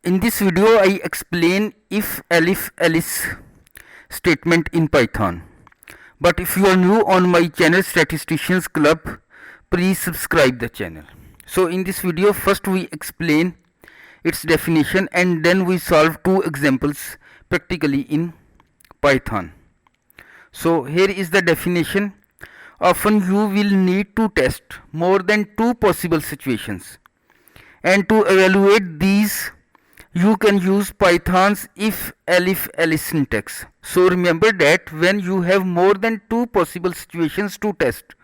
In this video, I explain if-elif-else statement in Python. But if you are new on my channel Statisticians Club, please subscribe the channel. So in this video, first we explain its definition and then we solve two examples practically in Python. So here is the definition. Often you will need to test more than two possible situations, and to evaluate these you can use Python's if-elif-else syntax. So remember that when you have more than two possible situations to test,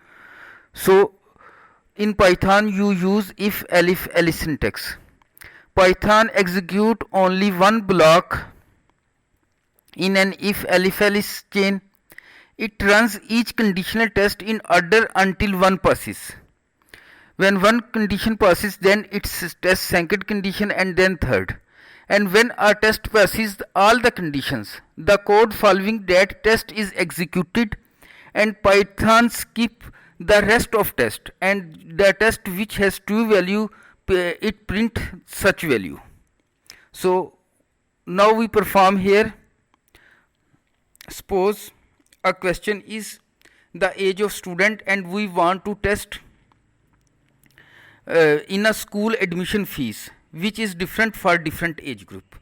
so in Python you use if-elif-else syntax. Python execute only one block in an if-elif-else chain. It runs each conditional test in order until one passes. When one condition passes, then it tests second condition and then third. And when a test passes all the conditions, the code following that test is executed and Python skip the rest of test, and the test which has true value, it print such value. So now we perform here. Suppose a question is the age of student and we want to test in a school admission fees which is different for different age group.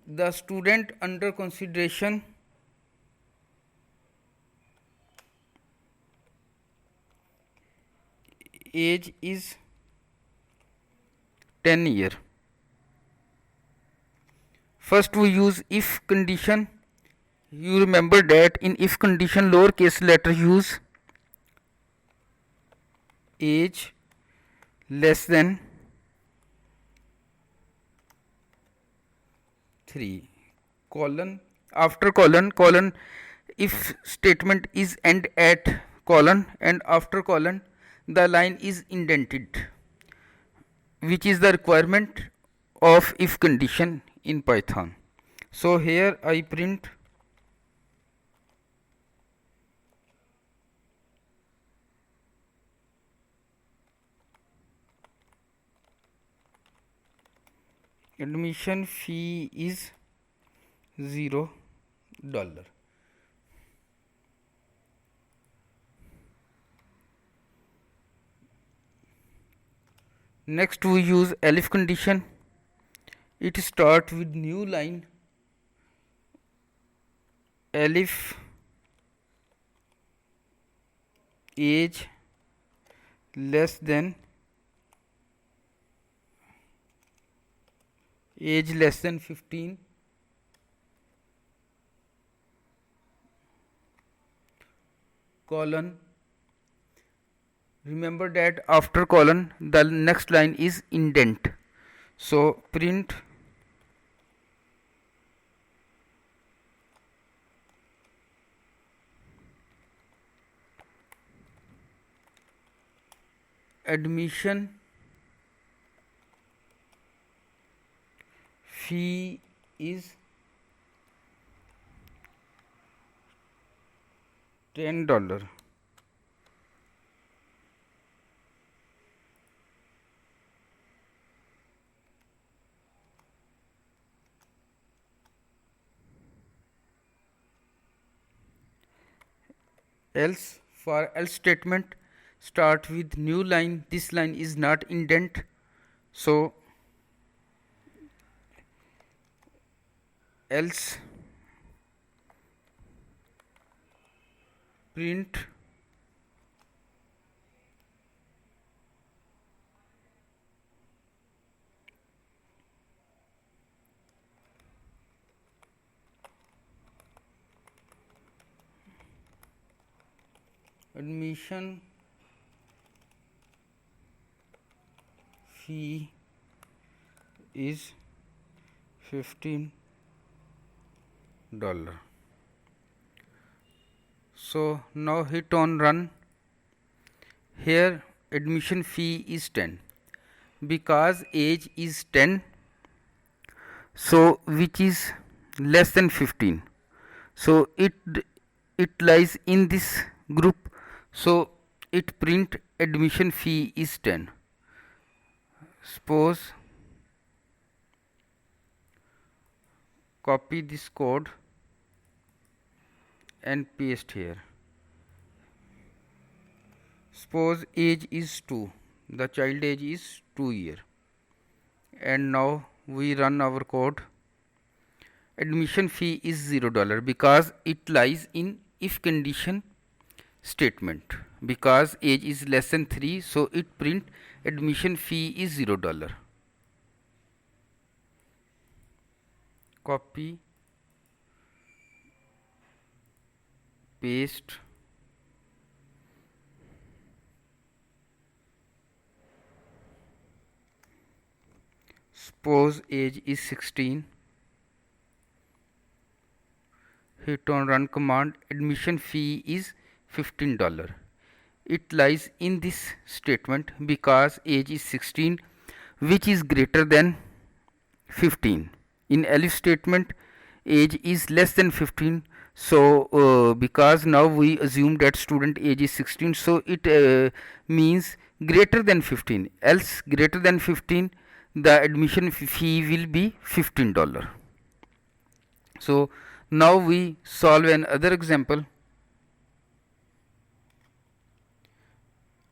The student under consideration age is 10 year. First we use if condition. You remember that in if condition lowercase letter use age less than 3 colon, after colon if statement is end at colon, and after colon the line is indented, which is the requirement of if condition in Python. So here I print admission fee is $0. Next we use elif condition. It starts with new line elif age less than 15 colon. Remember that after colon the next line is indent. So print admission fee is $10. Else, for else statement, start with new line. This line is not indent, so else print admission fee is $15. So now hit on run. Here admission fee is 10 because age is 10, so which is less than 15, so it lies in this group, so it print admission fee is 10. Suppose copy this code and paste here. Suppose age is 2, the child age is 2 year, and now we run our code. Admission fee is $0 because it lies in if condition statement. Because age is less than 3, so it print admission fee is $0. Copy, paste, suppose age is 16, hit on run command, admission fee is $15. It lies in this statement because age is 16, which is greater than 15. In elif statement, age is less than 15, so because now we assume that student age is 16, so it means greater than 15, else greater than 15 the admission fee will be $15. So now we solve another example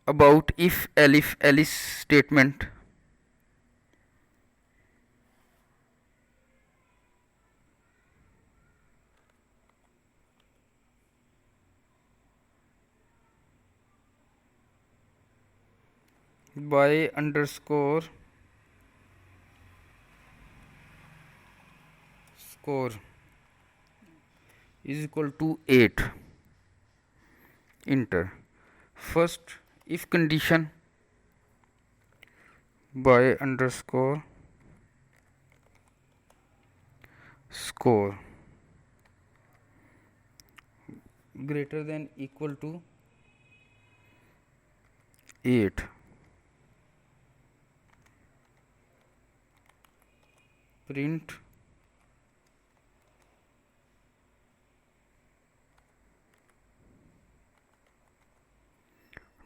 about if-elif-else statement. By underscore score is equal to 8, enter. First if condition, by underscore score greater than equal to 8, print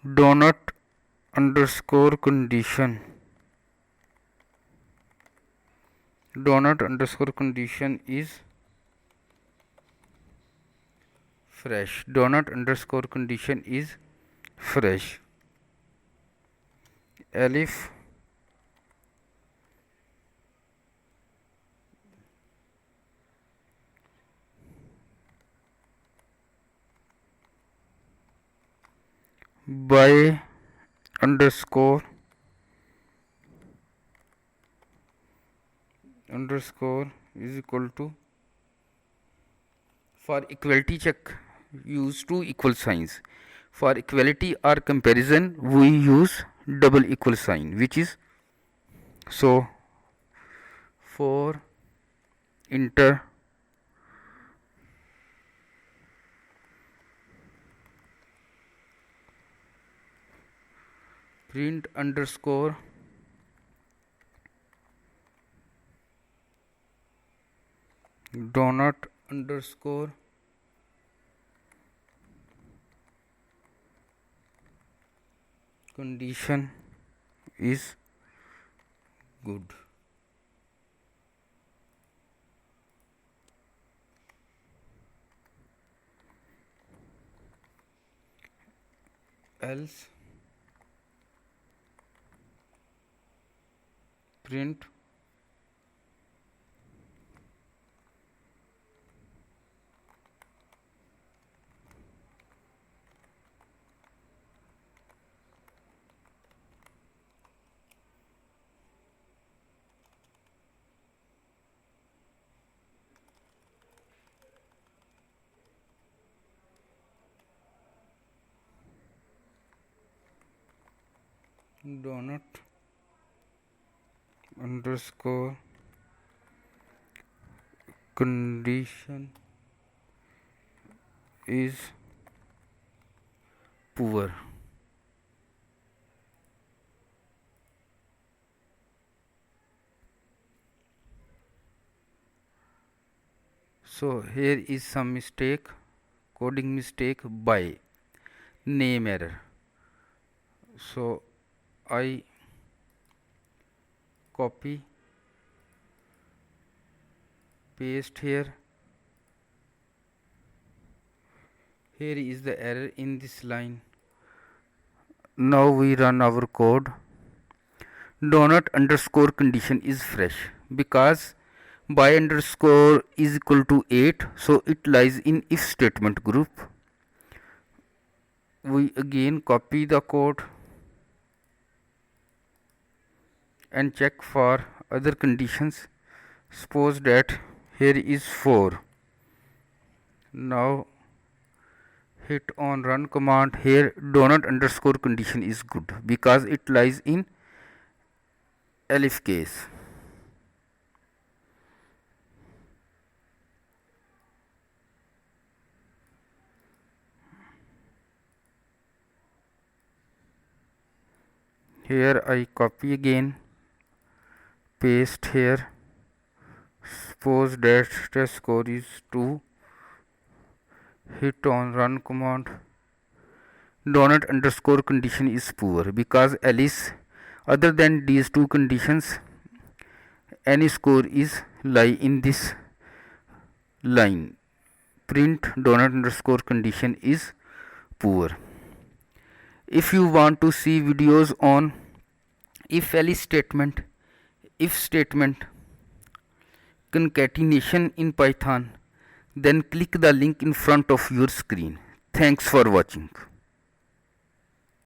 donut underscore condition. Donut underscore condition is fresh. Donut underscore condition is fresh. Elif by underscore is equal to, for equality check use two equal signs. For equality or comparison we use double equal sign, which is, so for enter print underscore donut underscore condition is good. Else print donut underscore condition is poor. So here is some mistake, coding mistake by name error. So I copy paste here. Here is the error in this line. Now we run our code. Donut underscore condition is fresh because by underscore is equal to 8, so it lies in if statement group. We again copy the code and check for other conditions. Suppose that here is 4. Now hit on run command. Here donut underscore condition is good because it lies in elif case. Here I copy again, paste here. Suppose that test score is 2. Hit on run command. Donut underscore condition is poor because else other than these two conditions any score is lie in this line. Print donut underscore condition is poor. If you want to see videos on if-elif statement, if statement, concatenation in Python, then click the link in front of your screen. Thanks for watching.